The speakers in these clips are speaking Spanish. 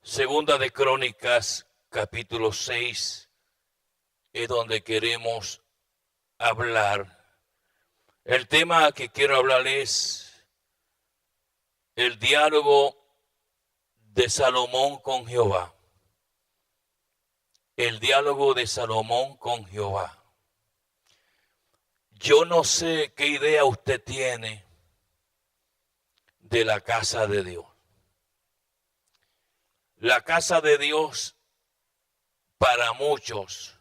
Segunda de Crónicas, capítulo 6, es donde queremos hablar. El tema que quiero hablar es el diálogo de Salomón con Jehová. El diálogo de Salomón con Jehová. Yo no sé qué idea usted tiene de la casa de Dios. La casa de Dios para muchos,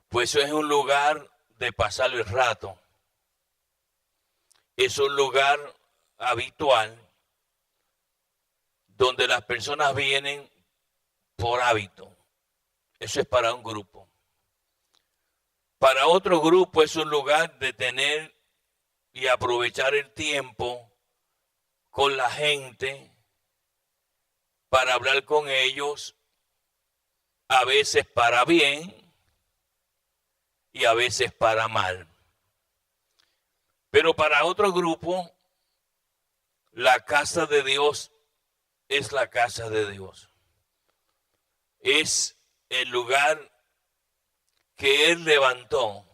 pues es un lugar de pasar el rato. Es un lugar habitual donde las personas vienen por hábito. Eso es para un grupo. Para otro grupo es un lugar de tener y aprovechar el tiempo con la gente para hablar con ellos, a veces para bien y a veces para mal. Pero para otro grupo, la casa de Dios es la casa de Dios. Es el lugar que Él levantó,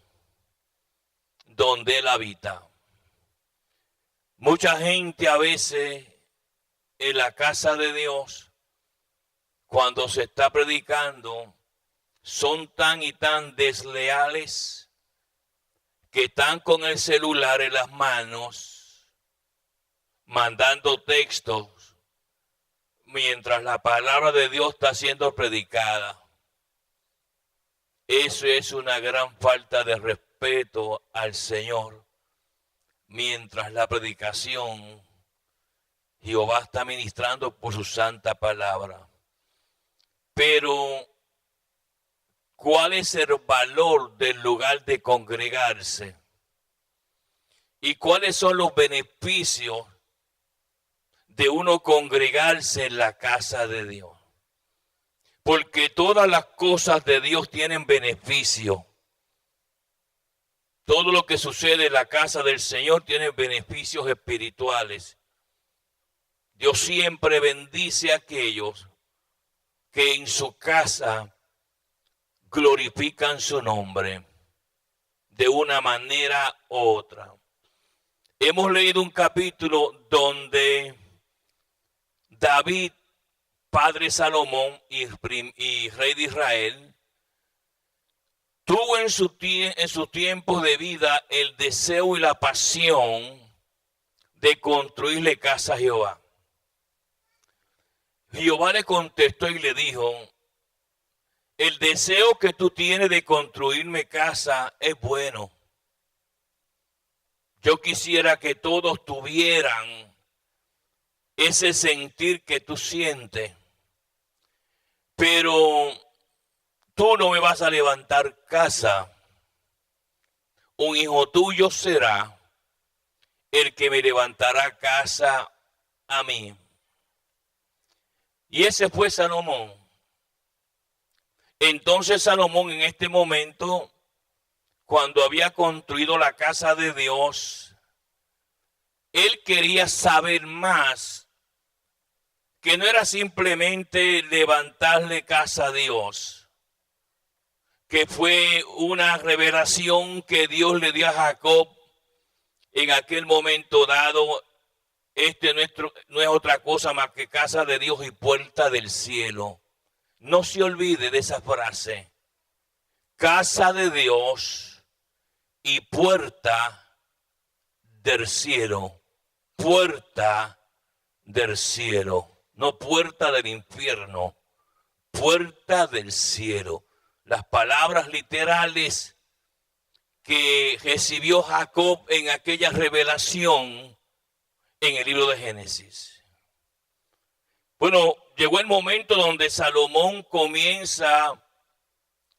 donde Él habita. Mucha gente a veces en la casa de Dios, cuando se está predicando, son tan y tan desleales que están con el celular en las manos, mandando textos, mientras la palabra de Dios está siendo predicada. Eso es una gran falta de respeto al Señor. Mientras la predicación, Jehová está ministrando por su santa palabra. Pero, ¿cuál es el valor del lugar de congregarse? ¿Y cuáles son los beneficios de uno congregarse en la casa de Dios? Porque todas las cosas de Dios tienen beneficio. Todo lo que sucede en la casa del Señor tiene beneficios espirituales. Dios siempre bendice a aquellos que en su casa glorifican su nombre de una manera u otra. Hemos leído un capítulo donde David, padre Salomón y rey de Israel, tuvo en su tiempo de vida el deseo y la pasión de construirle casa a Jehová. Jehová le contestó y le dijo: el deseo que tú tienes de construirme casa es bueno. Yo quisiera que todos tuvieran ese sentir que tú sientes, pero tú no me vas a levantar casa. Un hijo tuyo será el que me levantará casa a mí. Y ese fue Salomón. Entonces Salomón en este momento, cuando había construido la casa de Dios, él quería saber más, que no era simplemente levantarle casa a Dios, que fue una revelación que Dios le dio a Jacob en aquel momento dado. No es otra cosa más que casa de Dios y puerta del cielo. No se olvide de esa frase. Casa de Dios y puerta del cielo. Puerta del cielo. No puerta del infierno. Puerta del cielo. Las palabras literales que recibió Jacob en aquella revelación en el libro de Génesis. Bueno, llegó el momento donde Salomón comienza a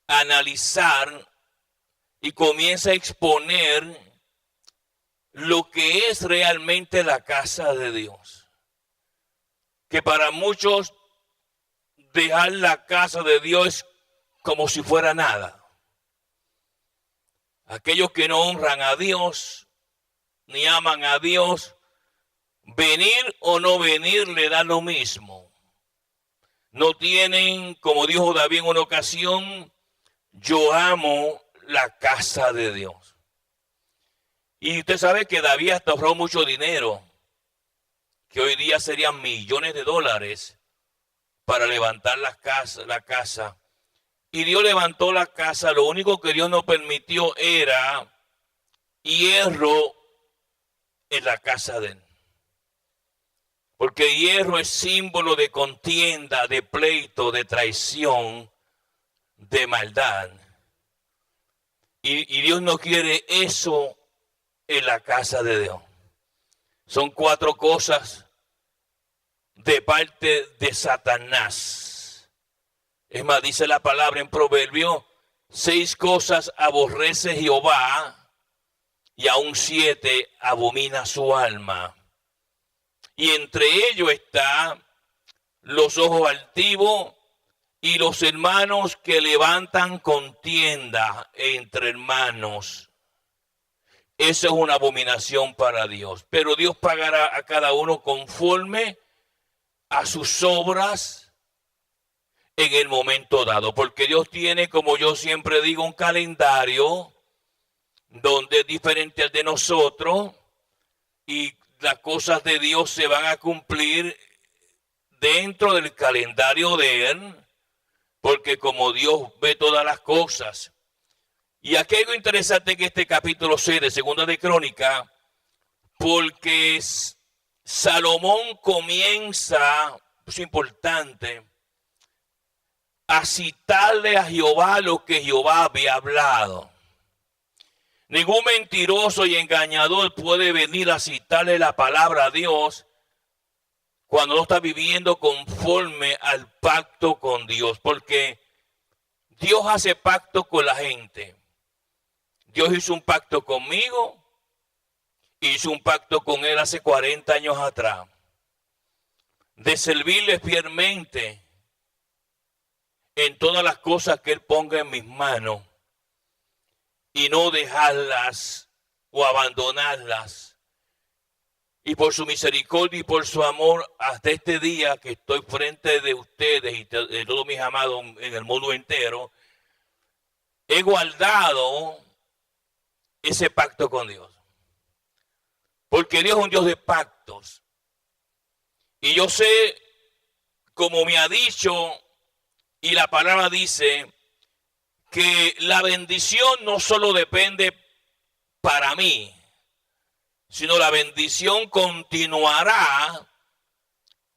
analizar y comienza a exponer lo que es realmente la casa de Dios. Que para muchos dejar la casa de Dios es como si fuera nada. Aquellos que no honran a Dios ni aman a Dios, venir o no venir le da lo mismo. no tienen, como dijo David en una ocasión, yo amo la casa de Dios. Y usted sabe que David hasta ahorró mucho dinero, que hoy día serían millones de dólares para levantar la casa. Y Dios levantó la casa, lo único que Dios no permitió era hierro en la casa de él. Porque hierro es símbolo de contienda, de pleito, de traición, de maldad. Y Dios no quiere eso en la casa de Dios. Son 4 cosas de parte de Satanás. Es más, dice la palabra en Proverbio, 6 cosas aborrece Jehová y aún 7 abomina su alma. Y entre ellos está los ojos altivos y los hermanos que levantan contienda entre hermanos. Eso es una abominación para Dios. Pero Dios pagará a cada uno conforme a sus obras en el momento dado. Porque Dios tiene, como yo siempre digo, un calendario donde es diferente al de nosotros y las cosas de Dios se van a cumplir dentro del calendario de Él, porque como Dios ve todas las cosas. Y aquí hay algo interesante en este capítulo 6 de Segunda de Crónica, porque Salomón comienza, es importante, a citarle a Jehová lo que Jehová había hablado. Ningún mentiroso y engañador puede venir a citarle la palabra a Dios cuando no está viviendo conforme al pacto con Dios. Porque Dios hace pacto con la gente. Dios hizo un pacto conmigo, hizo un pacto con él hace 40 años atrás. De servirle fielmente en todas las cosas que él ponga en mis manos. Y no dejarlas o abandonarlas. Y por su misericordia y por su amor, hasta este día que estoy frente de ustedes y de todos mis amados en el mundo entero, he guardado ese pacto con Dios. Porque Dios es un Dios de pactos. Y yo sé, como me ha dicho, y la palabra dice, que la bendición no solo depende para mí, sino la bendición continuará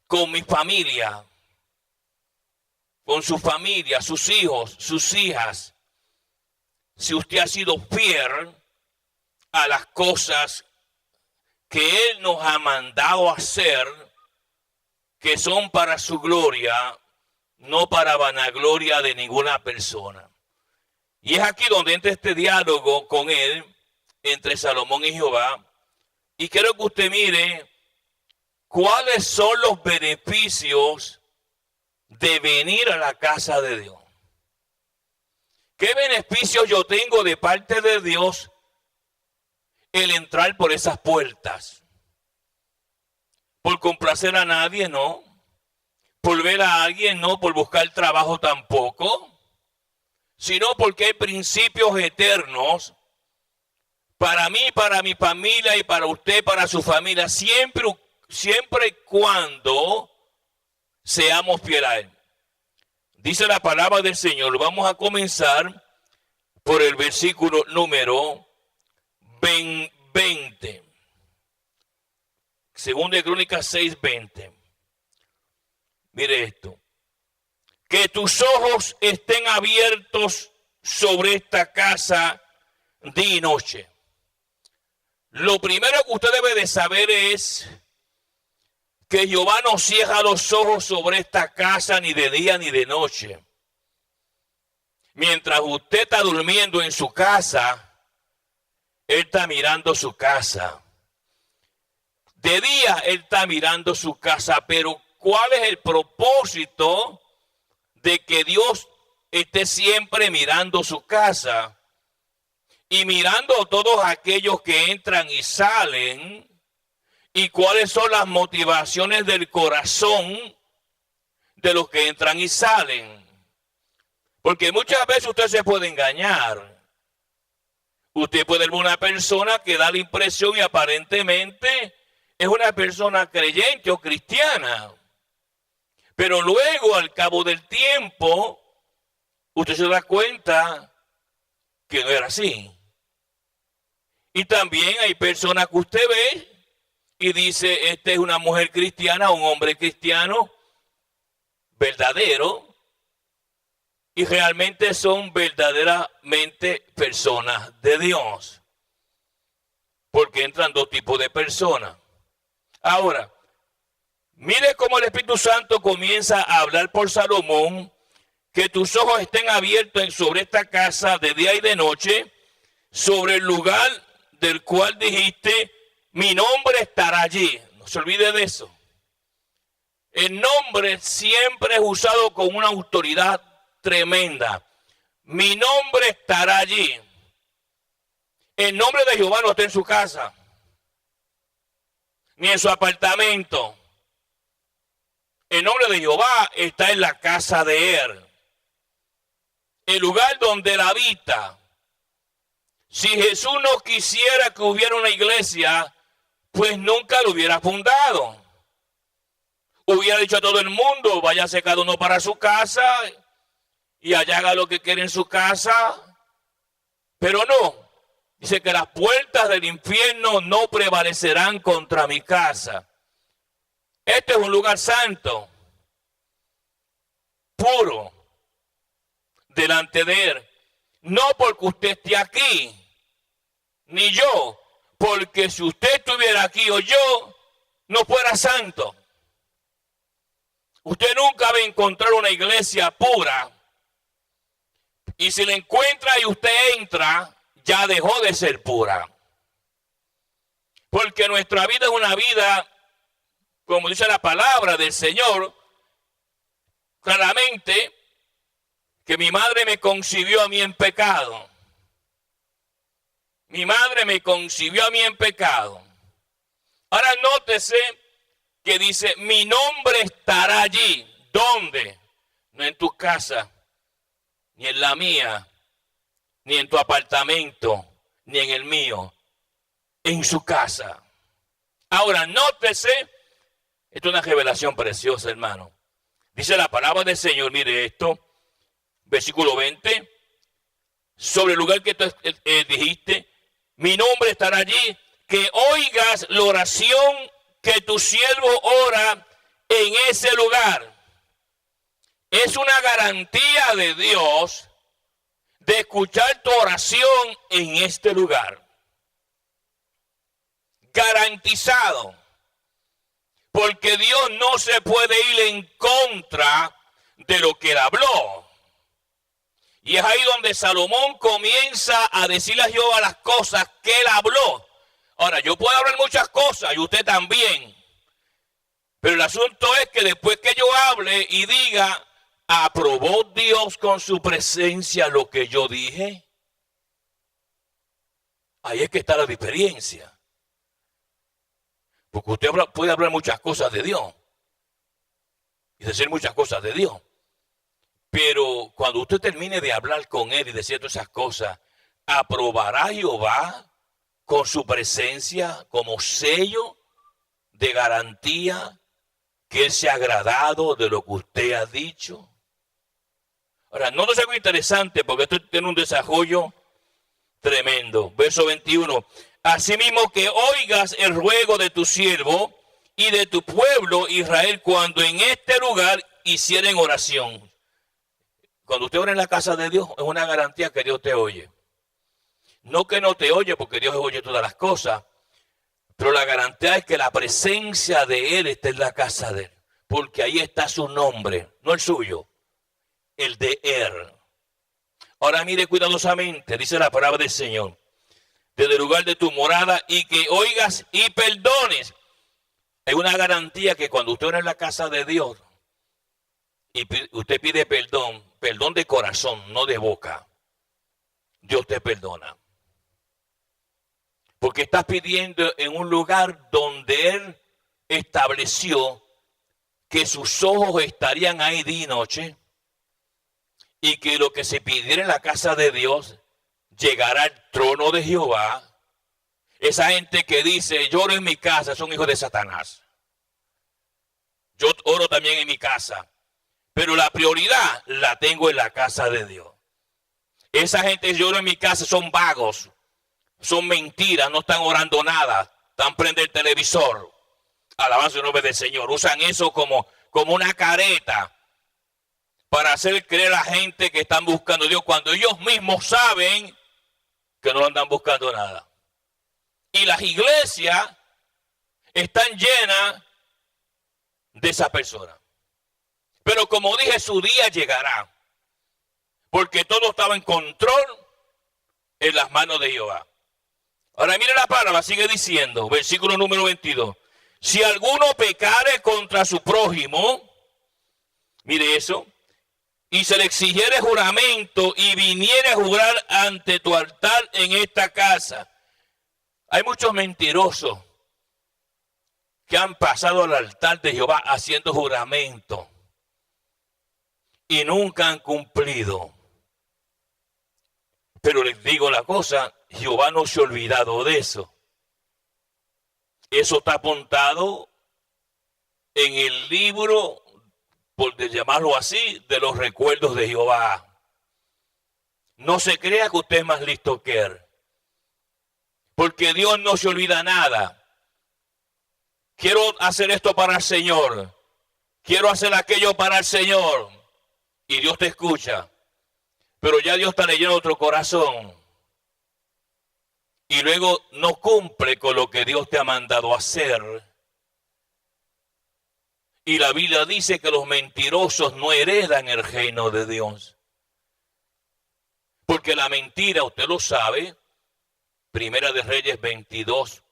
con mi familia, con su familia, sus hijos, sus hijas. Si usted ha sido fiel a las cosas que Él nos ha mandado hacer, que son para su gloria, no para vanagloria de ninguna persona. Y es aquí donde entra este diálogo con él, entre Salomón y Jehová. Y quiero que usted mire cuáles son los beneficios de venir a la casa de Dios. ¿Qué beneficios yo tengo de parte de Dios el entrar por esas puertas? ¿Por complacer a nadie? No. ¿Por ver a alguien? No. ¿Por buscar trabajo? Tampoco. Sino porque hay principios eternos para mí, para mi familia y para usted, para su familia, siempre y cuando seamos fieles a Él. Dice la palabra del Señor. Vamos a comenzar por el versículo número 20. Segunda de Crónicas 6:20. Mire esto. Que tus ojos estén abiertos sobre esta casa día y noche. Lo primero que usted debe de saber es que Jehová no cierra los ojos sobre esta casa ni de día ni de noche. Mientras usted está durmiendo en su casa, Él está mirando su casa. De día Él está mirando su casa, pero ¿cuál es el propósito de que Dios esté siempre mirando su casa y mirando a todos aquellos que entran y salen? ¿Y cuáles son las motivaciones del corazón de los que entran y salen. Porque muchas veces usted se puede engañar. Usted puede ver una persona que da la impresión y aparentemente es una persona creyente o cristiana. Pero luego, al cabo del tiempo, usted se da cuenta que no era así. Y también hay personas que usted ve y dice, esta es una mujer cristiana, un hombre cristiano verdadero, y realmente son verdaderamente personas de Dios. Porque entran dos tipos de personas. Ahora, mire cómo el Espíritu Santo comienza a hablar por Salomón, que tus ojos estén abiertos sobre esta casa de día y de noche, sobre el lugar del cual dijiste, mi nombre estará allí. No se olvide de eso. El nombre siempre es usado con una autoridad tremenda. Mi nombre estará allí. El nombre de Jehová no está en su casa, ni en su apartamento. El nombre de Jehová está en la casa de él, el lugar donde él habita. Si Jesús no quisiera que hubiera una iglesia, pues nunca lo hubiera fundado. Hubiera dicho a todo el mundo, váyase cada uno para su casa y allá haga lo que quiere en su casa. Pero no, dice que las puertas del infierno no prevalecerán contra mi casa. Este es un lugar santo, puro, delante de él. No porque usted esté aquí, ni yo, porque si usted estuviera aquí o yo, no fuera santo. Usted nunca va a encontrar una iglesia pura, y si la encuentra y usted entra, ya dejó de ser pura. Porque nuestra vida es una vida, como dice la palabra del Señor, claramente, que mi madre me concibió a mí en pecado. Mi madre me concibió a mí en pecado. Ahora nótese que dice, mi nombre estará allí. ¿Dónde? No en tu casa, ni en la mía, ni en tu apartamento, ni en el mío. En su casa. Ahora nótese, esto es una revelación preciosa, hermano. Dice la palabra del Señor, mire esto. Versículo 20, sobre el lugar que tú dijiste, mi nombre estará allí, que oigas la oración que tu siervo ora en ese lugar. Es una garantía de Dios de escuchar tu oración en este lugar. Garantizado. Porque Dios no se puede ir en contra de lo que él habló. Y es ahí donde Salomón comienza a decirle a Jehová las cosas que él habló. Ahora, yo puedo hablar muchas cosas y usted también. Pero el asunto es que después que yo hable y diga, ¿aprobó Dios con su presencia lo que yo dije? Ahí es que está la diferencia. Porque usted puede hablar muchas cosas de Dios y decir muchas cosas de Dios. Pero cuando usted termine de hablar con él y decir todas esas cosas, ¿aprobará Jehová con su presencia como sello de garantía que él se ha agradado de lo que usted ha dicho? Ahora, no es algo interesante porque esto tiene un desarrollo tremendo. Verso 21. Asimismo que oigas el ruego de tu siervo y de tu pueblo Israel cuando en este lugar hicieren oración. Cuando usted ora en la casa de Dios, es una garantía que Dios te oye. No que no te oye, porque Dios oye todas las cosas, pero la garantía es que la presencia de Él está en la casa de Él, porque ahí está su nombre, no el suyo, el de Él. Ahora mire cuidadosamente, dice la palabra del Señor, desde el lugar de tu morada, y que oigas y perdones. Es una garantía que cuando usted ora en la casa de Dios, y usted pide perdón, perdón de corazón, no de boca, Dios te perdona. Porque estás pidiendo en un lugar donde Él estableció que sus ojos estarían ahí día y noche y que lo que se pidiera en la casa de Dios llegará al trono de Jehová. Esa gente que dice, yo oro en mi casa, son hijos de Satanás. Yo oro también en mi casa, pero la prioridad la tengo en la casa de Dios. Esa gente que yo oro en mi casa son vagos, son mentiras, no están orando nada, están prendiendo el televisor. Alabanza el nombre del Señor. Usan eso como una careta para hacer creer a la gente que están buscando a Dios cuando ellos mismos saben que no andan buscando nada. Y las iglesias están llenas de esa persona. Pero como dije, su día llegará. Porque todo estaba en control en las manos de Jehová. Ahora mire la palabra, sigue diciendo, versículo número 22. Si alguno pecare contra su prójimo, mire eso, y se le exigiere juramento y viniere a jurar ante tu altar en esta casa. Hay muchos mentirosos que han pasado al altar de Jehová haciendo juramento y nunca han cumplido. Pero les digo la cosa, Jehová no se ha olvidado de eso. Eso está apuntado en el libro, por llamarlo así, de los recuerdos de Jehová. No se crea que usted es más listo que él. Porque Dios no se olvida nada. Quiero hacer esto para el Señor. Quiero hacer aquello para el Señor. Y Dios te escucha. Pero ya Dios está leyendo otro corazón. Y luego no cumple con lo que Dios te ha mandado hacer. Y la Biblia dice que los mentirosos no heredan el reino de Dios. Porque la mentira, usted lo sabe, Primera de Reyes 22,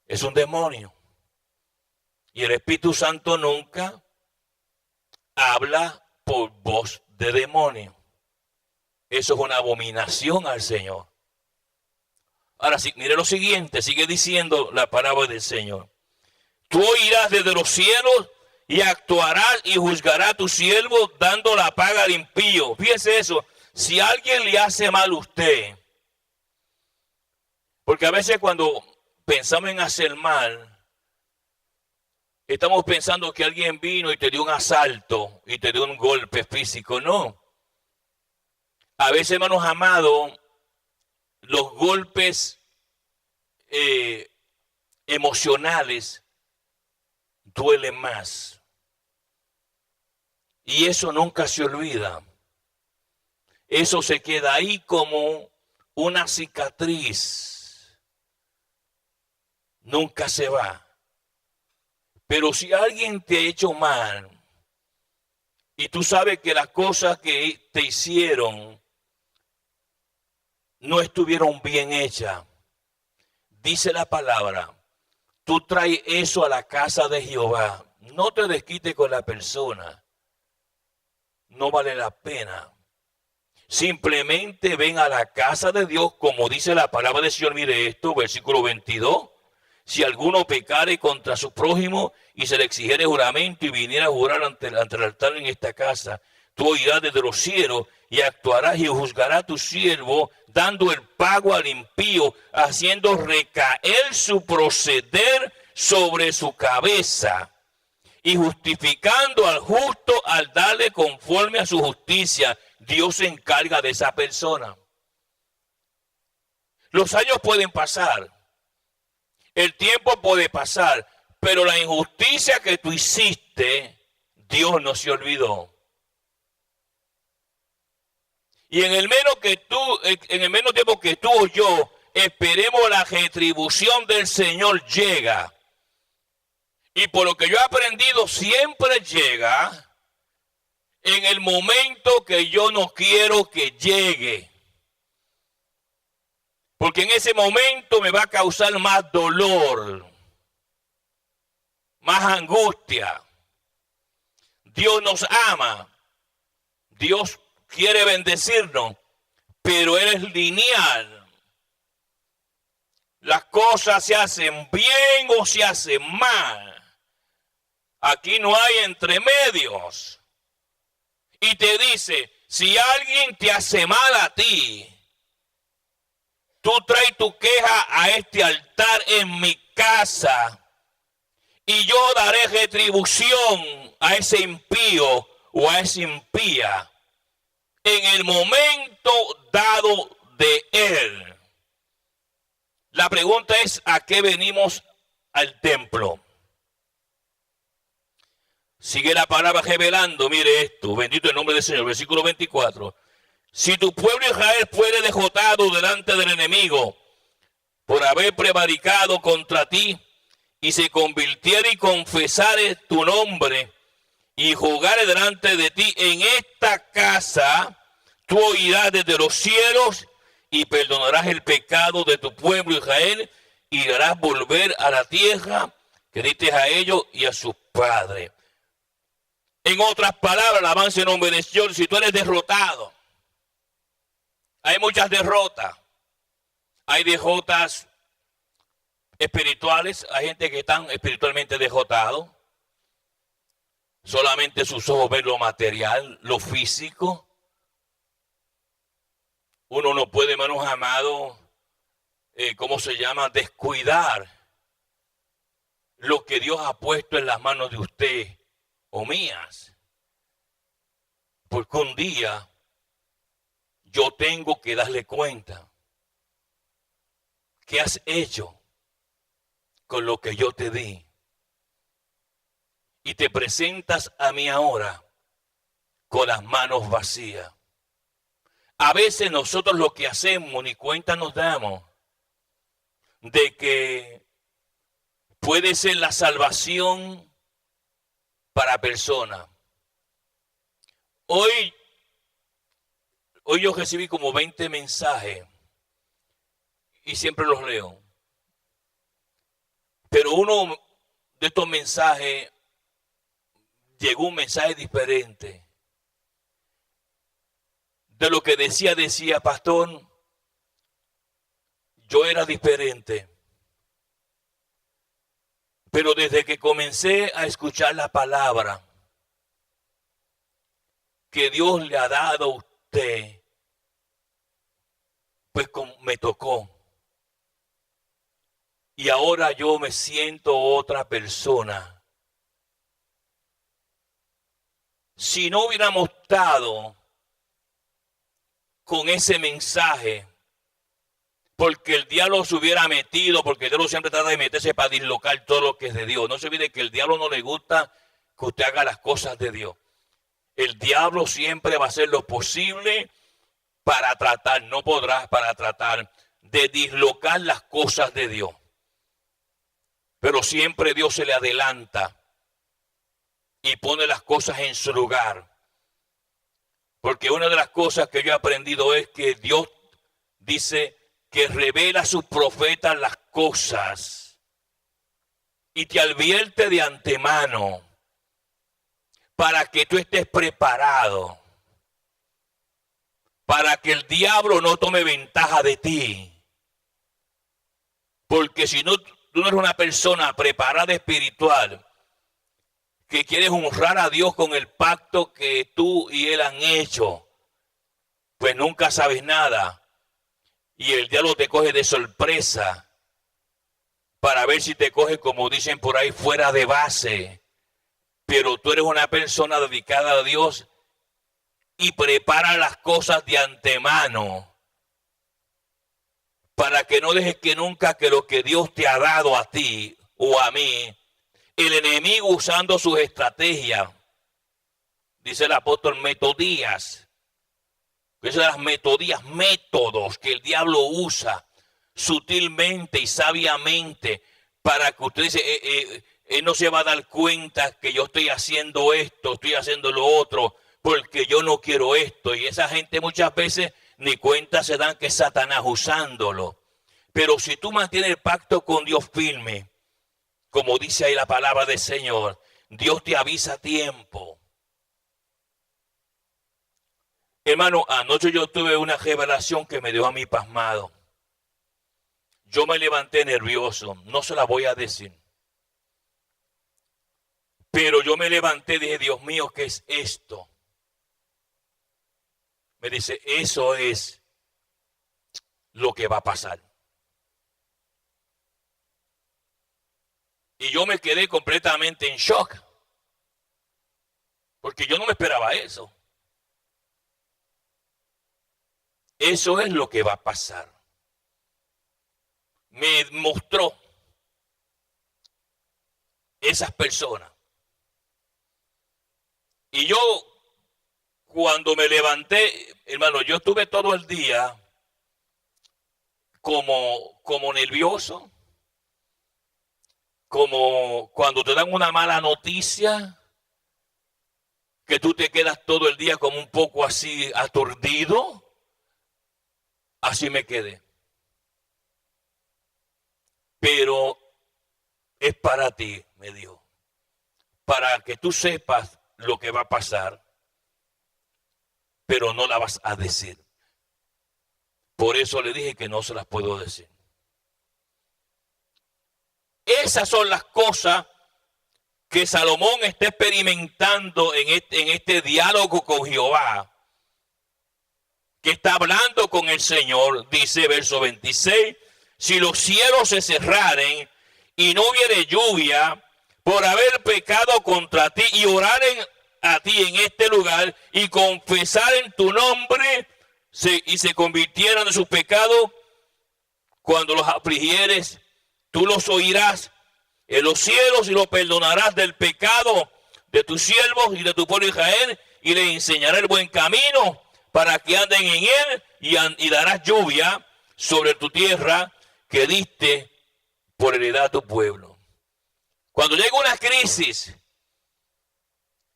es un demonio. Y el Espíritu Santo nunca habla por voz de demonio. Eso es una abominación al Señor. Ahora sí, mire lo siguiente, sigue diciendo la palabra del Señor. Tú oirás desde los cielos y actuarás y juzgarás a tu siervo dando la paga al impío. Fíjese eso, si alguien le hace mal a usted, porque a veces cuando pensamos en hacer mal, estamos pensando que alguien vino y te dio un asalto y te dio un golpe físico. No. A veces, hermanos amados, los golpes emocionales duelen más. Y eso nunca se olvida. Eso se queda ahí como una cicatriz. Nunca se va. Pero si alguien te ha hecho mal y tú sabes que las cosas que te hicieron no estuvieron bien hechas, dice la palabra, tú traes eso a la casa de Jehová. No te desquites con la persona. No vale la pena. Simplemente ven a la casa de Dios, como dice la palabra del Señor. Mire esto, versículo 22. Si alguno pecare contra su prójimo y se le exigiere juramento y viniera a jurar ante el altar en esta casa, tú oirás desde los cielos y actuarás y juzgarás a tu siervo, dando el pago al impío, haciendo recaer su proceder sobre su cabeza y justificando al justo al darle conforme a su justicia. Dios se encarga de esa persona. Los años pueden pasar. El tiempo puede pasar, pero la injusticia que tú hiciste, Dios no se olvidó. Y en el menos tiempo que tú o yo esperemos la retribución del Señor, llega. Y por lo que yo he aprendido, siempre llega en el momento que yo no quiero que llegue. Porque en ese momento me va a causar más dolor, más angustia. Dios nos ama. Dios quiere bendecirnos, pero Él es lineal. Las cosas se hacen bien o se hacen mal. Aquí no hay entremedios. Y te dice, si alguien te hace mal a ti, tú traes tu queja a este altar en mi casa y yo daré retribución a ese impío o a esa impía en el momento dado de él. La pregunta es, ¿a qué venimos al templo? Sigue la palabra revelando, mire esto, bendito el nombre del Señor, versículo 24. Si tu pueblo Israel fuere derrotado delante del enemigo por haber prevaricado contra ti y se convirtiere y confesare tu nombre y jugare delante de ti en esta casa, tú oirás desde los cielos y perdonarás el pecado de tu pueblo Israel y harás volver a la tierra que diste a ellos y a sus padres. En otras palabras, alabanza en nombre del Señor, si tú eres derrotado, hay muchas derrotas. Hay derrotas espirituales, hay gente que están espiritualmente derrotados. Solamente sus ojos ven lo material, lo físico. Uno no puede, hermanos amados, descuidar lo que Dios ha puesto en las manos de usted o mías. Porque un día yo tengo que darle cuenta. ¿Qué has hecho con lo que yo te di? Y te presentas a mí ahora con las manos vacías. A veces nosotros lo que hacemos ni cuenta nos damos de que puede ser la salvación para personas. Hoy yo recibí como 20 mensajes y siempre los leo. Pero uno de estos mensajes llegó un mensaje diferente. De lo que decía, pastor, yo era diferente. Pero desde que comencé a escuchar la palabra que Dios le ha dado a usted, pues me tocó. Y ahora yo me siento otra persona. Si no hubiéramos estado con ese mensaje, porque el diablo se hubiera metido, porque el diablo siempre trata de meterse para dislocar todo lo que es de Dios. No se olvide que el diablo no le gusta que usted haga las cosas de Dios. El diablo siempre va a hacer lo posible para tratar, no podrá, para tratar de dislocar las cosas de Dios. Pero siempre Dios se le adelanta y pone las cosas en su lugar. Porque una de las cosas que yo he aprendido es que Dios dice que revela a sus profetas las cosas y te advierte de antemano para que tú estés preparado, para que el diablo no tome ventaja de ti. Porque si no, tú no eres una persona preparada espiritual, que quieres honrar a Dios con el pacto que tú y Él han hecho, pues nunca sabes nada. Y el diablo te coge de sorpresa para ver si te coge, como dicen por ahí, fuera de base. Pero tú eres una persona dedicada a Dios y prepara las cosas de antemano para que no dejes que nunca que lo que Dios te ha dado a ti o a mí, el enemigo usando sus estrategias, dice el apóstol, metodías. Esas son las metodías, métodos que el diablo usa sutilmente y sabiamente para que usted dice, él no se va a dar cuenta que yo estoy haciendo esto, estoy haciendo lo otro, porque yo no quiero esto. Y esa gente muchas veces ni cuenta se dan que es Satanás usándolo. Pero si tú mantienes el pacto con Dios firme, como dice ahí la palabra del Señor, Dios te avisa a tiempo. Hermano, anoche yo tuve una revelación que me dejó a mí pasmado. Yo me levanté nervioso, no se la voy a decir. Pero yo me levanté y dije, Dios mío, ¿qué es esto? Me dice, eso es lo que va a pasar. Y yo me quedé completamente en shock. Porque yo no me esperaba eso. Eso es lo que va a pasar. Me mostró esas personas. Y yo, cuando me levanté, hermano, yo estuve todo el día como nervioso, como cuando te dan una mala noticia, que tú te quedas todo el día como un poco así aturdido. Así me quedé. Pero es para ti, me dijo, para que tú sepas lo que va a pasar, pero no la vas a decir. Por eso le dije que no se las puedo decir. Esas son las cosas que Salomón está experimentando en este diálogo con Jehová, que está hablando con el Señor. Dice verso 26, si los cielos se cerraren y no hubiere lluvia por haber pecado contra ti y oraren a ti en este lugar y confesar en tu nombre y se convirtieran de sus pecados, cuando los afligieres, tú los oirás en los cielos y los perdonarás del pecado de tus siervos y de tu pueblo Israel, y les enseñarás el buen camino para que anden en él, y darás lluvia sobre tu tierra que diste por heredad a tu pueblo. Cuando llega una crisis,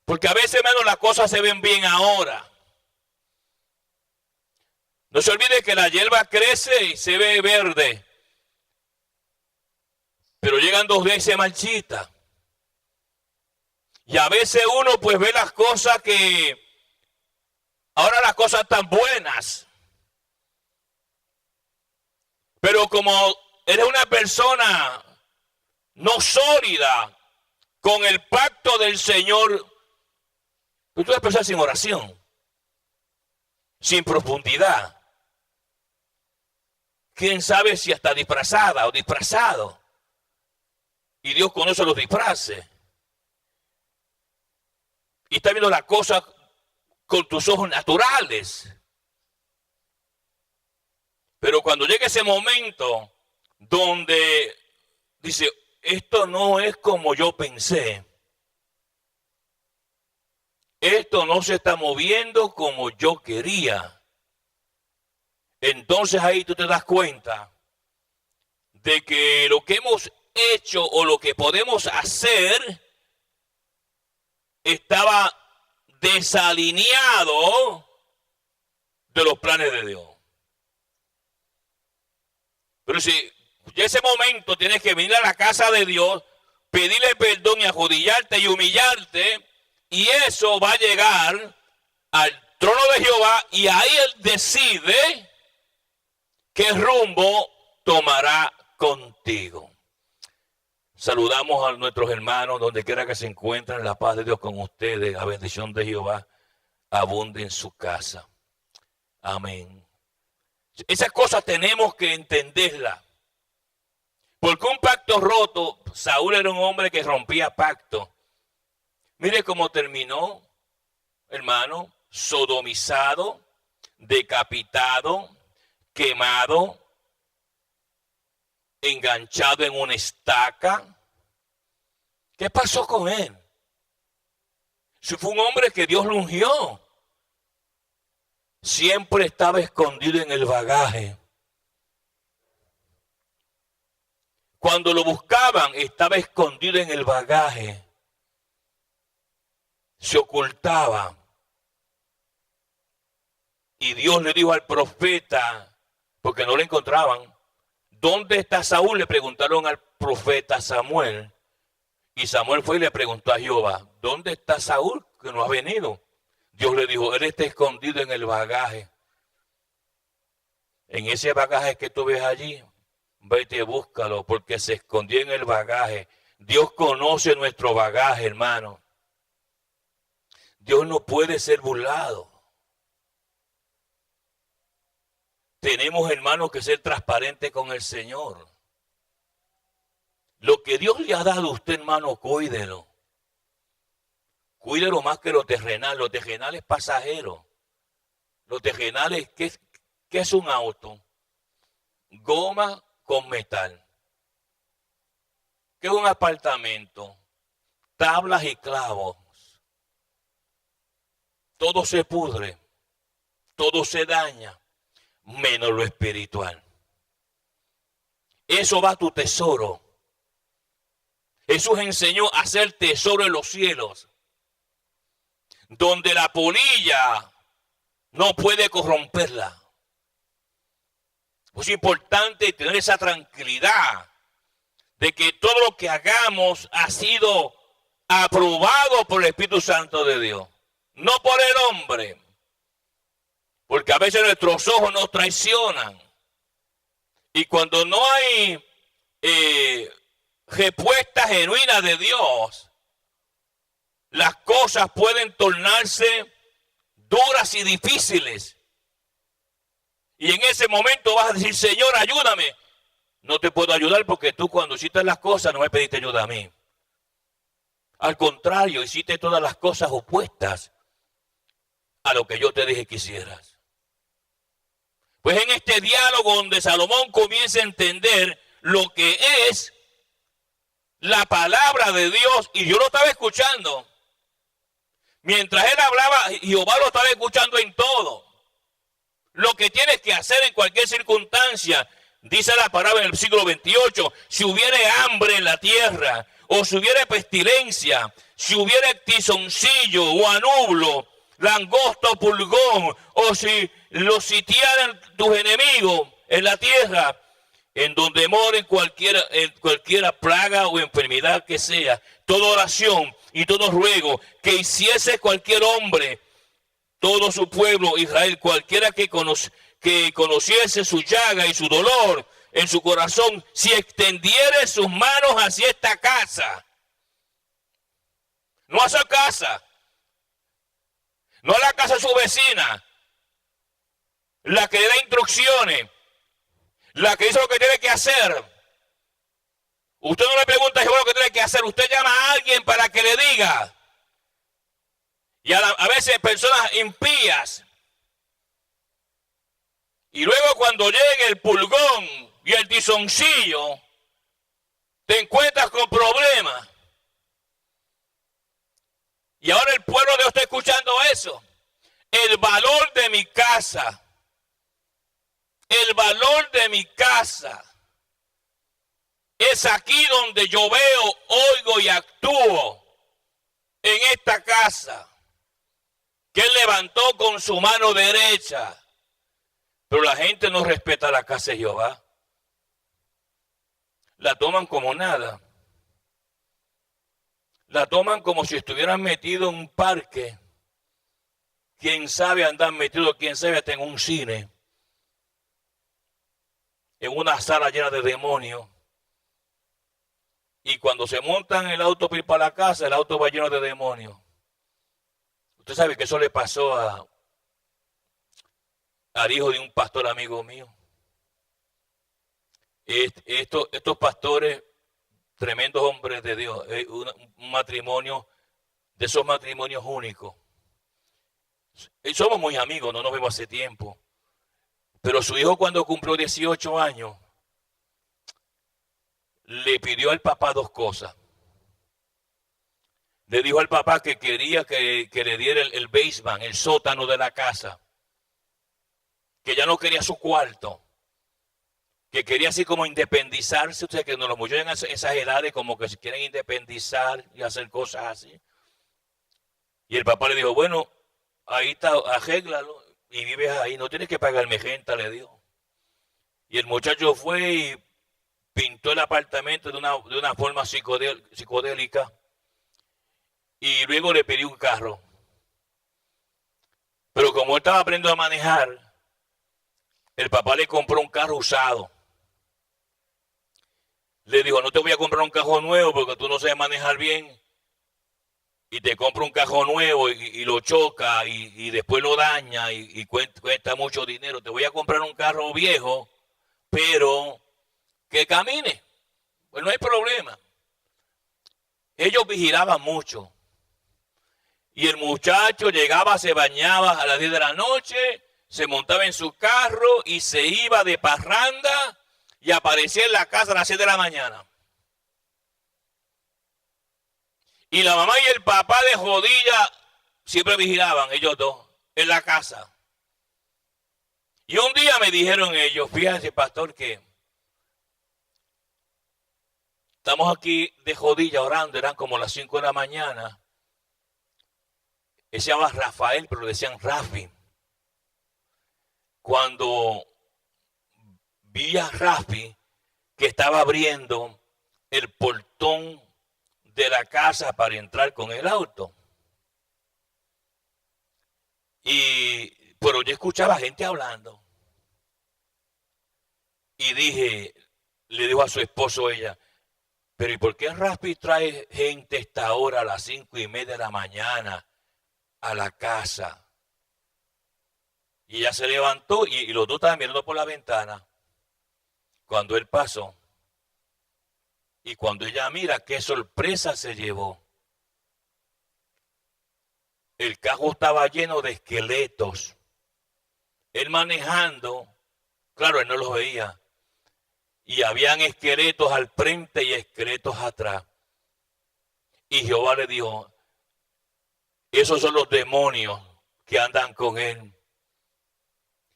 porque a veces, hermano, las cosas se ven bien ahora. No se olvide que la hierba crece y se ve verde, pero llegan 2 días y se marchita. Y a veces uno pues ve las cosas que ahora las cosas están buenas, pero como eres una persona no sólida con el pacto del Señor, tú debes pensar sin oración, sin profundidad. Quién sabe si está disfrazada o disfrazado. Y Dios conoce los disfraces. Y está viendo las cosas con tus ojos naturales. Pero cuando llega ese momento donde dice, esto no es como yo pensé. Esto no se está moviendo como yo quería. Entonces ahí tú te das cuenta de que lo que hemos hecho o lo que podemos hacer estaba desalineado de los planes de Dios. Pero si en ese momento tienes que venir a la casa de Dios, pedirle perdón y arrodillarte y humillarte, y eso va a llegar al trono de Jehová, y ahí Él decide qué rumbo tomará contigo. Saludamos a nuestros hermanos donde quiera que se encuentren. La paz de Dios con ustedes. La bendición de Jehová abunde en su casa. Amén. Esas cosas tenemos que entenderlas. Porque un pacto roto, Saúl era un hombre que rompía pacto. Mire cómo terminó, hermano, sodomizado, decapitado, quemado, enganchado en una estaca. ¿Qué pasó con él? Si fue un hombre que Dios lo ungió, siempre estaba escondido en el bagaje. Cuando lo buscaban, estaba escondido en el bagaje. Se ocultaba. Y Dios le dijo al profeta, porque no lo encontraban, ¿dónde está Saúl? Le preguntaron al profeta Samuel. Y Samuel fue y le preguntó a Jehová, ¿dónde está Saúl que no ha venido? Dios le dijo, él está escondido en el bagaje. En ese bagaje que tú ves allí, vete y búscalo, porque se escondió en el bagaje Dios conoce nuestro bagaje, hermano. Dios no puede ser burlado. Tenemos, hermanos, que ser transparentes con el Señor. Lo que Dios le ha dado a usted, hermano, cuídelo. Cuídelo más que lo terrenal. Lo terrenal es pasajero. Lo terrenal es, ¿qué es un auto? Goma con metal. ¿Qué es un apartamento? Tablas y clavos. Todo se pudre. Todo se daña. Menos lo espiritual. Eso va a tu tesoro. Jesús enseñó a hacer tesoro en los cielos, donde la polilla no puede corromperla. Es importante tener esa tranquilidad de que todo lo que hagamos ha sido aprobado por el Espíritu Santo de Dios, no por el hombre, porque a veces nuestros ojos nos traicionan y cuando no hay respuesta genuina de Dios, las cosas pueden tornarse duras y difíciles. Y en ese momento vas a decir, Señor, ayúdame. No te puedo ayudar porque tú cuando hiciste las cosas no me pediste ayuda a mí. Al contrario, hiciste todas las cosas opuestas a lo que yo te dije que hicieras. Pues en este diálogo donde Salomón comienza a entender lo que es la palabra de Dios, y yo lo estaba escuchando. Mientras él hablaba, Jehová lo estaba escuchando en todo. Lo que tienes que hacer en cualquier circunstancia, dice la palabra en el siglo 28, si hubiere hambre en la tierra, o si hubiere pestilencia, si hubiere tizoncillo o anublo, langosta o pulgón, o si los sitiaran tus enemigos en la tierra, en donde moren cualquiera plaga o enfermedad que sea, toda oración y todo ruego que hiciese cualquier hombre, todo su pueblo Israel, cualquiera que conociese su llaga y su dolor en su corazón, si extendiere sus manos hacia esta casa, no a su casa, no a la casa de su vecina, la que le da instrucciones, la que dice lo que tiene que hacer. Usted no le pregunta a Jehová lo que tiene que hacer, usted llama a alguien para que le diga. Y a veces personas impías. Y luego cuando llegue el pulgón y el tizoncillo, te encuentras con problemas. Y ahora el pueblo de Dios está escuchando eso. El valor de mi casa. El valor de mi casa. Es aquí donde yo veo, oigo y actúo. En esta casa. Que él levantó con su mano derecha. Pero la gente no respeta la casa de Jehová. La toman como nada. La toman como si estuvieran metidos en un parque. Quién sabe andar metido, quién sabe hasta en un cine. En una sala llena de demonios. Y cuando se montan el auto para ir para la casa, el auto va lleno de demonios. Usted sabe que eso le pasó al hijo de un pastor amigo mío. Estos pastores, tremendos hombres de Dios, un matrimonio, de esos matrimonios únicos. Somos muy amigos, no nos vemos hace tiempo. Pero su hijo cuando cumplió 18 años, le pidió al papá dos cosas. Le dijo al papá que quería que le diera el basement, el sótano de la casa. Que ya no quería su cuarto. Que quería así como independizarse. O sea, que los muchachos en esas edades como que se quieren independizar y hacer cosas así. Y el papá le dijo, bueno, ahí está, arréglalo y vives ahí. No tienes que pagarme renta, le dijo. Y el muchacho fue y pintó el apartamento de una forma psicodélica. Y luego le pidió un carro. Pero como él estaba aprendiendo a manejar, el papá le compró un carro usado. le dijo, no te voy a comprar un cajón nuevo porque tú no sabes manejar bien. Y te compra un cajón nuevo y lo choca y después lo daña y cuesta mucho dinero. Te voy a comprar un carro viejo, pero que camine. Pues no hay problema. Ellos vigilaban mucho. Y el muchacho llegaba, se bañaba a las 10 de la noche, se montaba en su carro y se iba de parranda y aparecía en la casa a las 7 de la mañana. Y la mamá y el papá de Jodilla siempre vigilaban, ellos dos, en la casa. Y un día me dijeron ellos, fíjate, pastor, que estamos aquí de Jodilla orando, eran como las 5 de la mañana. Él se llama Rafael, pero le decían Rafi. Cuando vi a Rafi que estaba abriendo el portón de la casa para entrar con el auto. Pero yo escuchaba gente hablando. Y le dijo a su esposo ella, pero ¿y por qué Rafi trae gente a esta hora a las 5:30 de la mañana a la casa? Y ella se levantó y los dos estaban mirando por la ventana. Cuando él pasó, y cuando ella mira, qué sorpresa se llevó. El carro estaba lleno de esqueletos. Él manejando, claro, él no los veía. Y habían esqueletos al frente y esqueletos atrás. Y Jehová le dijo, esos son los demonios que andan con él.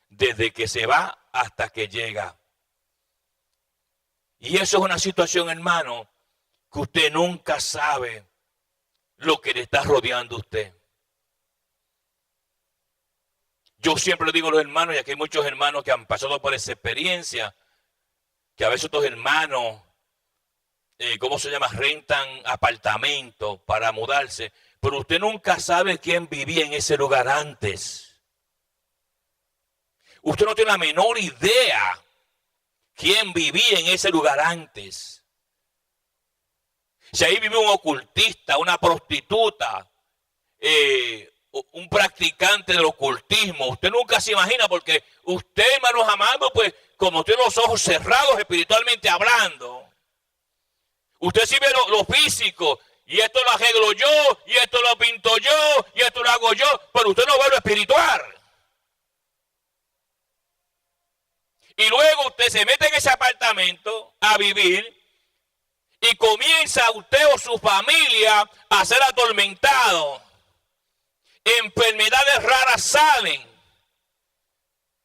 Desde que se va hasta que llega. Y eso es una situación, hermano, que usted nunca sabe lo que le está rodeando a usted. Yo siempre le digo a los hermanos, y aquí hay muchos hermanos que han pasado por esa experiencia, que a veces estos hermanos, rentan apartamentos para mudarse, pero usted nunca sabe quién vivía en ese lugar antes. Usted no tiene la menor idea quién vivía en ese lugar antes. Si ahí vive un ocultista, una prostituta, un practicante del ocultismo, usted nunca se imagina, porque usted, hermanos amados, pues como tiene los ojos cerrados espiritualmente hablando, usted sí ve lo físico, y esto lo arreglo yo, y esto lo pinto yo, y esto lo hago yo, pero usted no ve lo espiritual. Y luego usted se mete en ese apartamento a vivir y comienza usted o su familia a ser atormentado. Enfermedades raras salen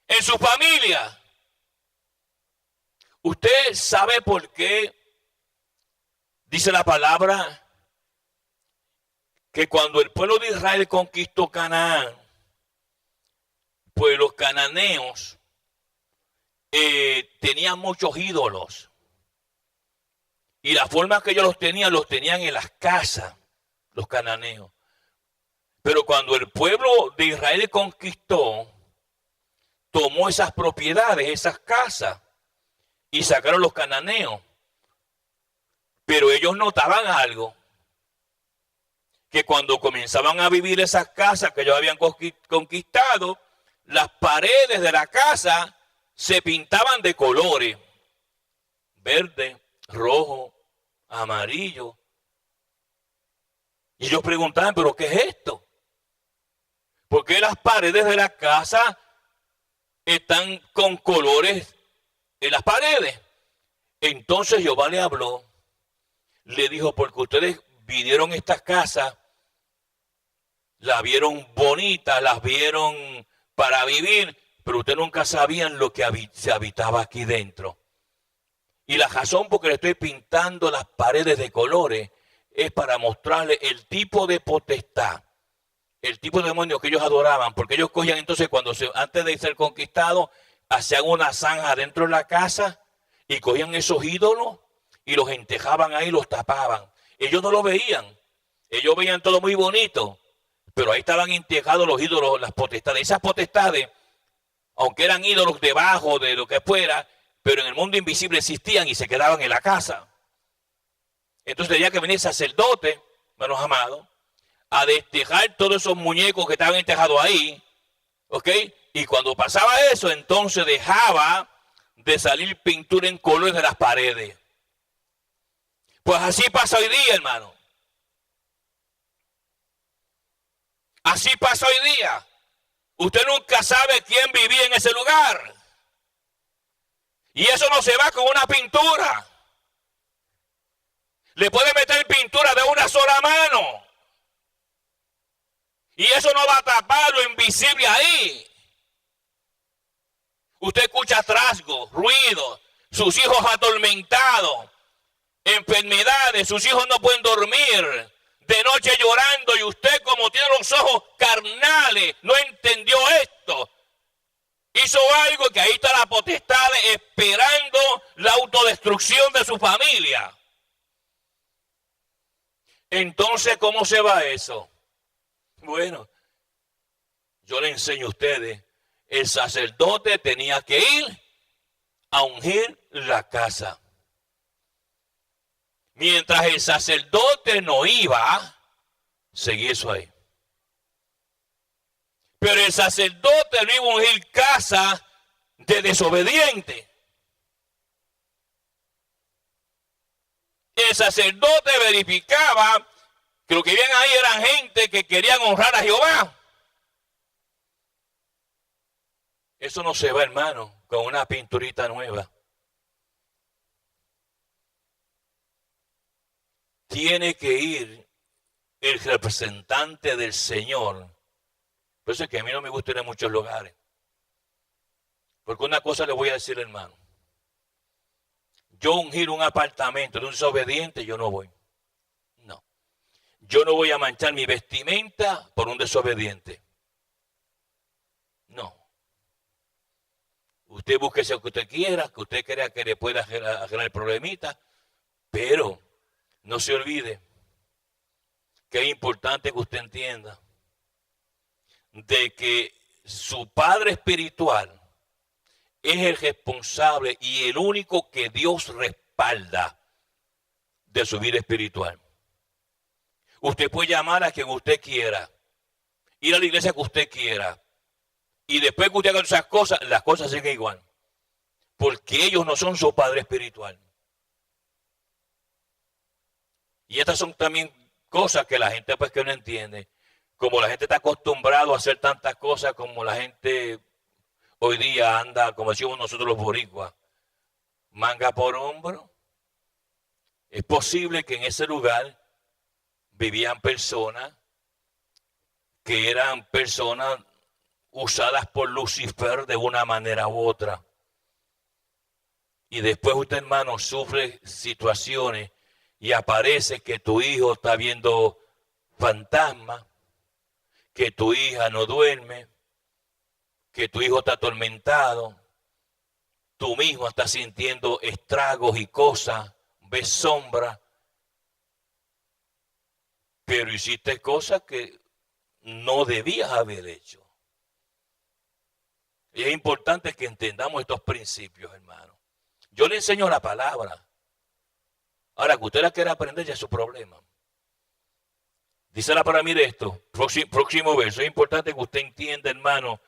en su familia. ¿Usted sabe por qué dice la palabra que cuando el pueblo de Israel conquistó Canaán, pues los cananeos tenían muchos ídolos? Y la forma que ellos los tenían en las casas, los cananeos. Pero cuando el pueblo de Israel conquistó, tomó esas propiedades, esas casas, y sacaron los cananeos. Pero ellos notaban algo, que cuando comenzaban a vivir esas casas que ellos habían conquistado, las paredes de la casa se pintaban de colores, verde, rojo, amarillo. Y ellos preguntaban, ¿pero qué es esto? ¿Por qué las paredes de la casa están con colores en las paredes? Entonces Jehová le habló, le dijo, porque ustedes vinieron a estas casas, las vieron bonitas, las vieron para vivir, pero ustedes nunca sabían lo que se habitaba aquí dentro. Y la razón por que le estoy pintando las paredes de colores es para mostrarles el tipo de potestad, el tipo de demonio que ellos adoraban, porque ellos cogían entonces antes de ser conquistados, hacían una zanja dentro de la casa y cogían esos ídolos y los entejaban ahí, los tapaban. Ellos no lo veían, ellos veían todo muy bonito, pero ahí estaban entejados los ídolos, las potestades. Esas potestades, aunque eran ídolos debajo de lo que fuera, pero en el mundo invisible existían y se quedaban en la casa. Entonces tenía que venir el sacerdote, hermanos amados, a destejar todos esos muñecos que estaban entejados ahí, ¿ok? Y cuando pasaba eso, entonces dejaba de salir pintura en colores de las paredes. Pues así pasa hoy día, hermano. Así pasa hoy día. Usted nunca sabe quién vivía en ese lugar. Y eso no se va con una pintura. Le puede meter pintura de una sola mano. Y eso no va a tapar lo invisible ahí. Usted escucha trasgos, ruidos, sus hijos atormentados, enfermedades, sus hijos no pueden dormir, de noche llorando, y usted, como tiene los ojos carnales, no entendió esto. Hizo algo que ahí está la potestad esperando la autodestrucción de su familia. Entonces, ¿cómo se va eso? Bueno, yo le enseño a ustedes. El sacerdote tenía que ir a ungir la casa. Mientras el sacerdote no iba, seguía eso ahí. Pero el sacerdote no iba a ungir casa de desobediente. El sacerdote verificaba que lo que habían ahí eran gente que querían honrar a Jehová. Eso no se va, hermano, con una pinturita nueva. Tiene que ir el representante del Señor. Por eso es que a mí no me gusta ir a muchos lugares. Porque una cosa le voy a decir, hermano. Yo ungir un apartamento de un desobediente, yo no voy. No. Yo no voy a manchar mi vestimenta por un desobediente. No. Usted búsquese lo que usted quiera, que usted crea que le pueda arreglar el problemita, pero no se olvide que es importante que usted entienda de que su padre espiritual es el responsable y el único que Dios respalda de su vida espiritual. Usted puede llamar a quien usted quiera, ir a la iglesia que usted quiera, y después que usted haga esas cosas, las cosas siguen igual. Porque ellos no son su padre espiritual. Y estas son también cosas que la gente pues que no entiende. Como la gente está acostumbrado a hacer tantas cosas, como la gente hoy día anda, como decimos nosotros los boricuas, manga por hombro. Es posible que en ese lugar vivían personas que eran personas usadas por Lucifer de una manera u otra. Y después usted, hermano, sufre situaciones y aparece que tu hijo está viendo fantasmas, que tu hija no duerme, que tu hijo está atormentado, tú mismo estás sintiendo estragos y cosas, ves sombras, pero hiciste cosas que no debías haber hecho. Y es importante que entendamos estos principios, hermano. Yo le enseño la palabra. Ahora, que usted la quiera aprender ya es su problema. Dice la palabra, mire esto, próximo verso. Es importante que usted entienda, hermano,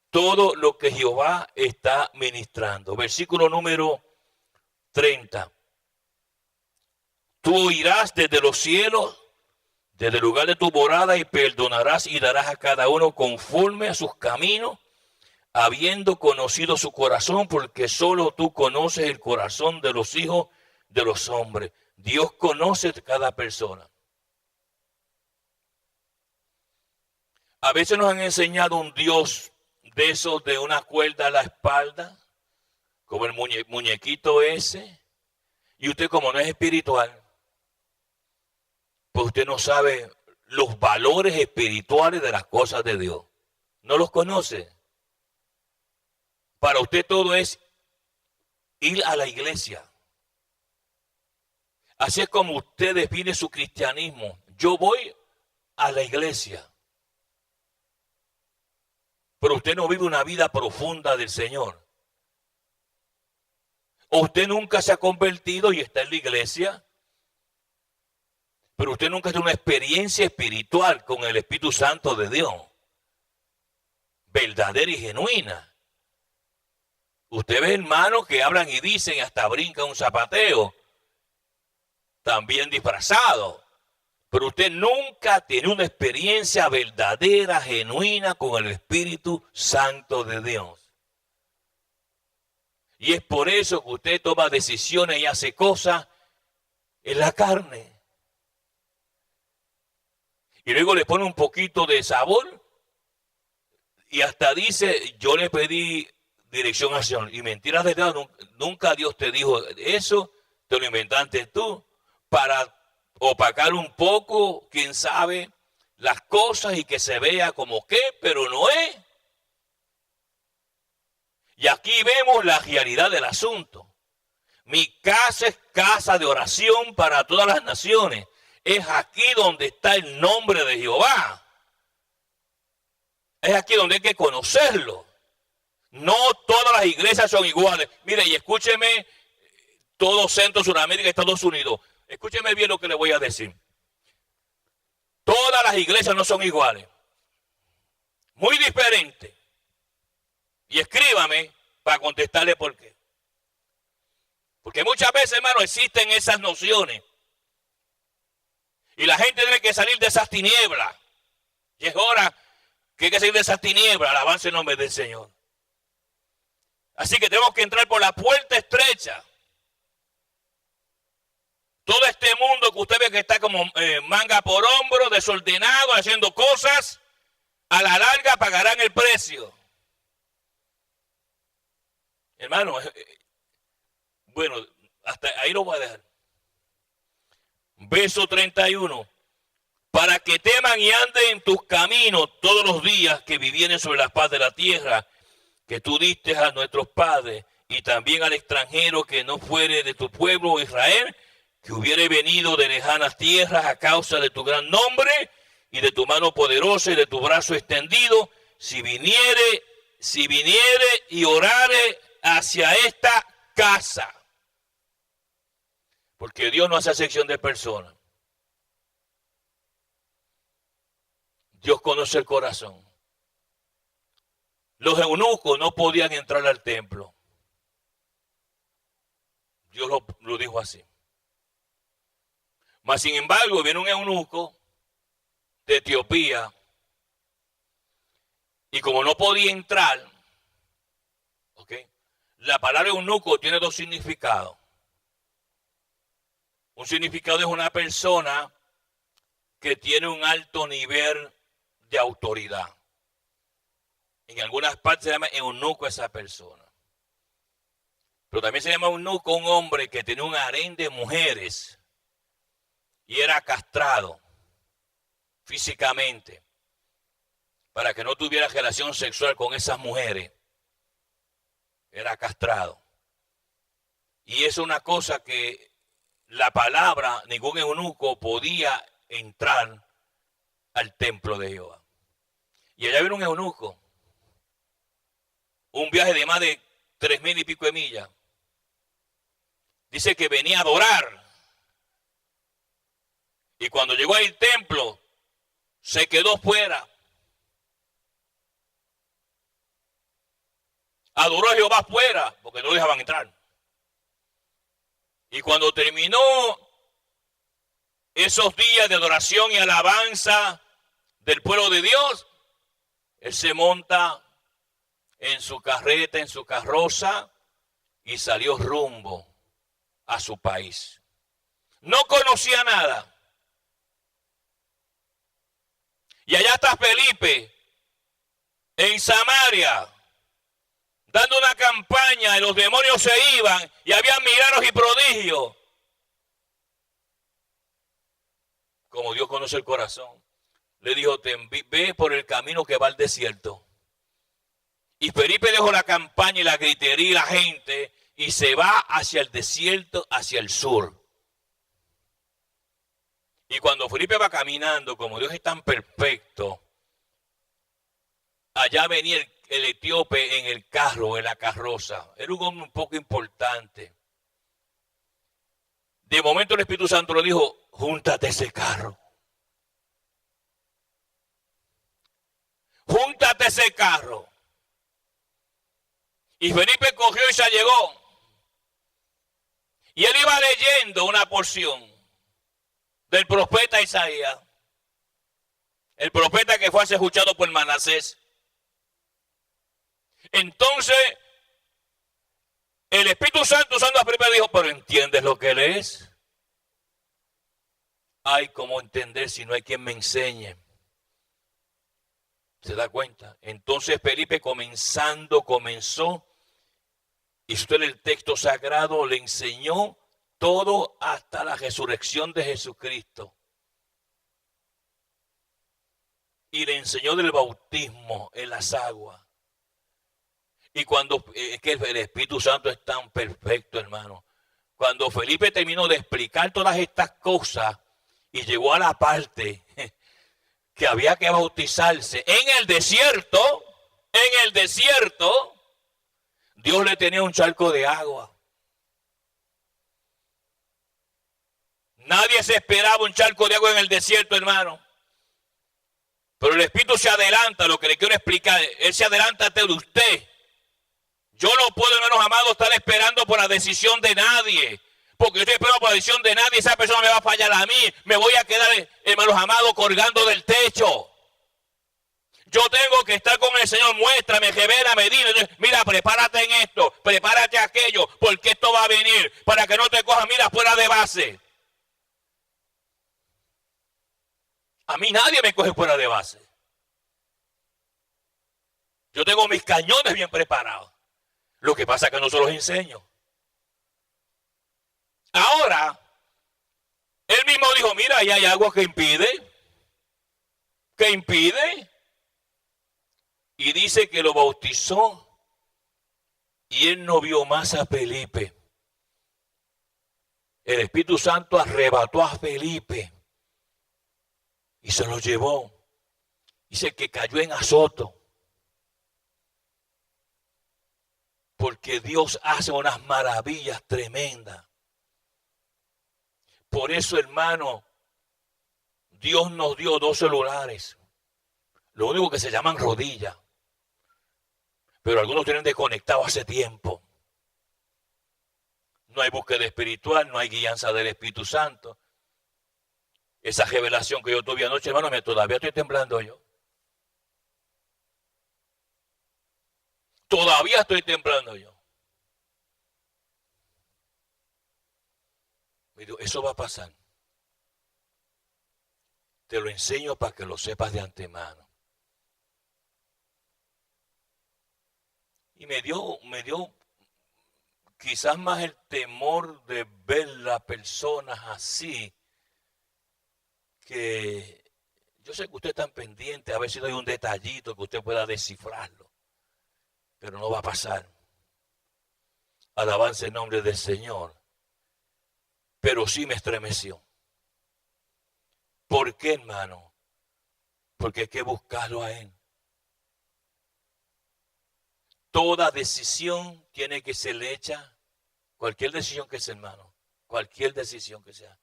todo lo que Jehová está ministrando. Versículo número 30. Tú oirás desde los cielos, desde el lugar de tu morada, y perdonarás y darás a cada uno conforme a sus caminos, habiendo conocido su corazón, porque solo tú conoces el corazón de los hijos de los hombres. Dios conoce cada persona. A veces nos han enseñado un Dios de esos de una cuerda a la espalda, como el muñequito ese, y usted como no es espiritual, pues usted no sabe los valores espirituales de las cosas de Dios. No los conoce. Para usted todo es ir a la iglesia. Así es como usted define su cristianismo. Yo voy a la iglesia. Pero usted no vive una vida profunda del Señor. O usted nunca se ha convertido y está en la iglesia, pero usted nunca tiene una experiencia espiritual con el Espíritu Santo de Dios, verdadera y genuina. Usted ve hermanos que hablan y dicen, hasta brincan un zapateo, también disfrazado, pero usted nunca tiene una experiencia verdadera, genuina con el Espíritu Santo de Dios. Y es por eso que usted toma decisiones y hace cosas en la carne. Y luego le pone un poquito de sabor y hasta dice, yo le pedí dirección al Señor. Y mentiras de Dios, nunca Dios te dijo eso, te lo inventaste tú para opacar un poco, quién sabe, las cosas y que se vea como que, pero no es. Y aquí vemos la realidad del asunto. Mi casa es casa de oración para todas las naciones. Es aquí donde está el nombre de Jehová. Es aquí donde hay que conocerlo. No todas las iglesias son iguales. Mire, y escúcheme, todo Centro, Sudamérica y Estados Unidos. Escúcheme bien lo que le voy a decir. Todas las iglesias no son iguales. Muy diferentes. Y escríbame para contestarle por qué. Porque muchas veces, hermano, existen esas nociones. Y la gente tiene que salir de esas tinieblas. Y es hora que hay que salir de esas tinieblas. Alabanza el nombre del Señor. Así que tenemos que entrar por la puerta estrecha. Todo este mundo que usted ve que está como manga por hombro, desordenado, haciendo cosas, a la larga pagarán el precio. Hermano, bueno, hasta ahí lo voy a dejar. Verso 31. Para que teman y anden en tus caminos todos los días que vivieren sobre la faz de la tierra, que tú diste a nuestros padres, y también al extranjero que no fuere de tu pueblo Israel, que hubiere venido de lejanas tierras a causa de tu gran nombre y de tu mano poderosa y de tu brazo extendido, si viniere y orare hacia esta casa. Porque Dios no hace acepción de personas. Dios conoce el corazón. Los eunucos no podían entrar al templo. Dios lo dijo así. Mas sin embargo, viene un eunuco de Etiopía y como no podía entrar, ¿okay? La palabra eunuco tiene dos significados. Un significado es una persona que tiene un alto nivel de autoridad. En algunas partes se llama eunuco a esa persona. Pero también se llama eunuco un hombre que tenía un harén de mujeres y era castrado físicamente para que no tuviera relación sexual con esas mujeres. Era castrado. Y es una cosa que la palabra, ningún eunuco podía entrar al templo de Jehová. Y allá viene un eunuco. Un viaje de más de 3,000 y pico de millas. Dice que venía a adorar. Y cuando llegó al templo, se quedó fuera. Adoró a Jehová fuera, porque no lo dejaban entrar. Y cuando terminó esos días de adoración y alabanza del pueblo de Dios, él se monta en su carreta, en su carroza, y salió rumbo a su país. No conocía nada. Y allá está Felipe, en Samaria, dando una campaña, y los demonios se iban, y había milagros y prodigios. Como Dios conoce el corazón, le dijo, ve por el camino que va al desierto. Y Felipe dejó la campaña y la gritería y la gente, y se va hacia el desierto, hacia el sur. Y cuando Felipe va caminando, como Dios es tan perfecto, allá venía el etíope en el carro, en la carroza. Era un hombre un poco importante. De momento el Espíritu Santo le dijo, júntate ese carro. Júntate ese carro. Y Felipe cogió y se allegó. Y él iba leyendo una porción del profeta Isaías. El profeta que fue escuchado por Manasés. Entonces, el Espíritu Santo usando a Felipe dijo, pero ¿entiendes lo que lees? Hay como entender si no hay quien me enseñe. ¿Se da cuenta? Entonces Felipe comenzó, y usted en el texto sagrado le enseñó todo hasta la resurrección de Jesucristo. Y le enseñó del bautismo en las aguas. Y cuando, es que el Espíritu Santo es tan perfecto, hermano. Cuando Felipe terminó de explicar todas estas cosas y llegó a la parte que había que bautizarse en el desierto, Dios le tenía un charco de agua. Nadie se esperaba un charco de agua en el desierto, hermano. Pero el Espíritu se adelanta, lo que le quiero explicar, Él se adelanta ante usted. Yo no puedo, hermanos amados, estar esperando por la decisión de nadie. Porque yo estoy esperando por la decisión de nadie, esa persona me va a fallar a mí. Me voy a quedar, hermanos amados, colgando del techo. Yo tengo que estar con el Señor, muéstrame, revélame, dime, mira, prepárate en esto, prepárate aquello, porque esto va a venir, para que no te cojas, mira, fuera de base. A mí nadie me coge fuera de base. Yo tengo mis cañones bien preparados. Lo que pasa es que no se los enseño. Ahora, él mismo dijo, mira, ahí hay agua que impide. ¿Qué impide? Y dice que lo bautizó y él no vio más a Felipe. El Espíritu Santo arrebató a Felipe y se lo llevó. Dice que cayó en Azoto. Porque Dios hace unas maravillas tremendas. Por eso, hermano, Dios nos dio 2 celulares. Lo único que se llaman rodillas. Pero algunos tienen desconectado hace tiempo. No hay búsqueda espiritual, no hay guianza del Espíritu Santo. Esa revelación que yo tuve anoche, hermano, todavía estoy temblando yo. Todavía estoy temblando yo. Mira, eso va a pasar. Te lo enseño para que lo sepas de antemano. Y me dio quizás más el temor de ver las personas así, que yo sé que usted está pendiente, a ver si doy un detallito que usted pueda descifrarlo, pero no va a pasar. Alabanza el nombre del Señor. Pero sí me estremeció. ¿Por qué, hermano? Porque hay que buscarlo a Él. Toda decisión tiene que ser hecha, cualquier decisión que sea, hermano, cualquier decisión que sea.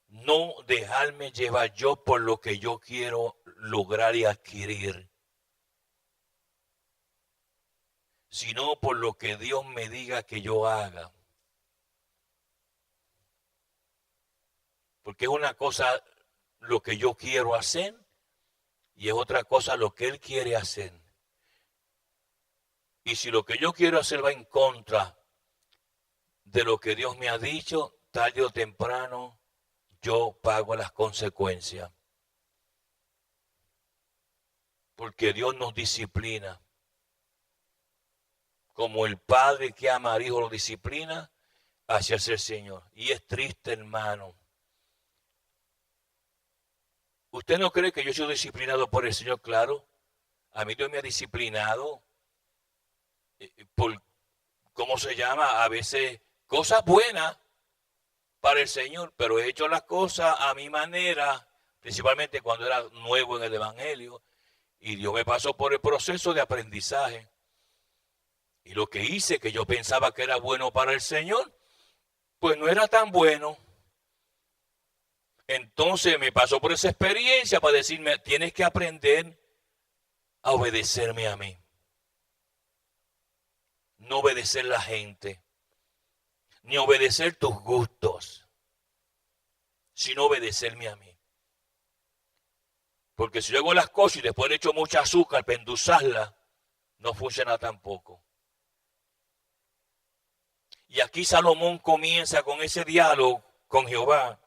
No dejarme llevar yo por lo que yo quiero lograr y adquirir, sino por lo que Dios me diga que yo haga. Porque es una cosa lo que yo quiero hacer y es otra cosa lo que Él quiere hacer. Y si lo que yo quiero hacer va en contra de lo que Dios me ha dicho, tarde o temprano yo pago las consecuencias. Porque Dios nos disciplina. Como el padre que ama al hijo lo disciplina, así es el Señor. Y es triste, hermano. ¿Usted no cree que yo soy disciplinado por el Señor? Claro. A mí Dios me ha disciplinado por, ¿cómo se llama? A veces cosas buenas para el Señor, pero he hecho las cosas a mi manera, principalmente cuando era nuevo en el Evangelio, y Dios me pasó por el proceso de aprendizaje. Y lo que hice, que yo pensaba que era bueno para el Señor, pues no era tan bueno. Entonces me pasó por esa experiencia para decirme, tienes que aprender a obedecerme a mí. No obedecer la gente, ni obedecer tus gustos, sino obedecerme a mí. Porque si yo hago las cosas y después le echo mucha azúcar para endulzarla, no funciona tampoco. Y aquí Salomón comienza con ese diálogo con Jehová.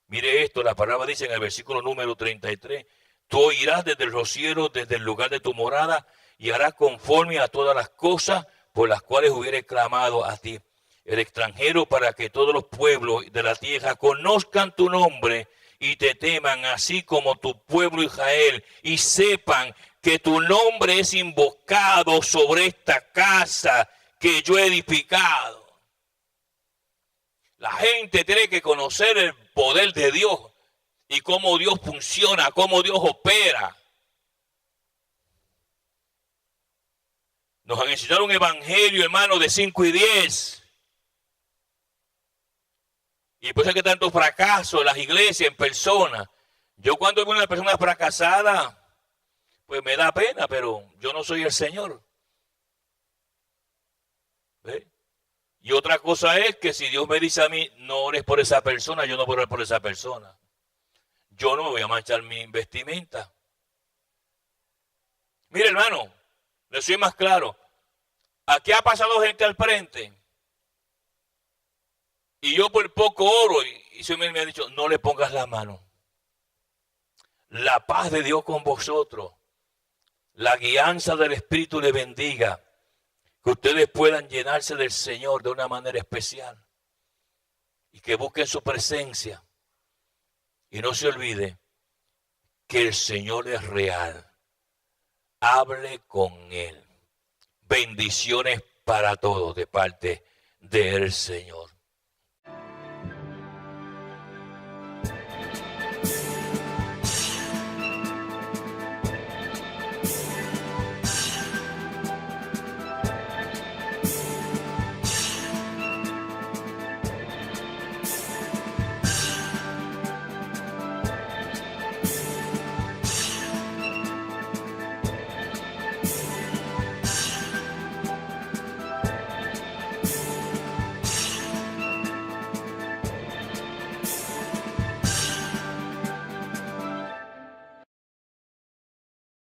Mire esto, la palabra dice en el versículo número 33, tú oirás desde los cielos, desde el lugar de tu morada, y harás conforme a todas las cosas por las cuales hubiere clamado a ti, el extranjero, para que todos los pueblos de la tierra conozcan tu nombre y te teman, así como tu pueblo Israel, y sepan que tu nombre es invocado sobre esta casa que yo he edificado. La gente tiene que conocer el poder de Dios y cómo Dios funciona, cómo Dios opera. Nos han enseñado un evangelio, hermano, de 5 y 10. Y por eso es que tanto fracaso en las iglesias, en personas. Yo cuando veo una persona fracasada, pues me da pena, pero yo no soy el Señor. ¿Ve? Y otra cosa es que si Dios me dice a mí, no ores por esa persona, yo no voy a orar por esa persona. Yo no me voy a manchar mi vestimenta. Mire, hermano, le soy más claro. Aquí ha pasado gente al frente. Y yo por poco oro y se me ha dicho, no le pongas la mano. La paz de Dios con vosotros. La guianza del Espíritu le bendiga. Que ustedes puedan llenarse del Señor de una manera especial. Y que busquen su presencia. Y no se olvide que el Señor es real. Hable con Él. Bendiciones para todos de parte del Señor.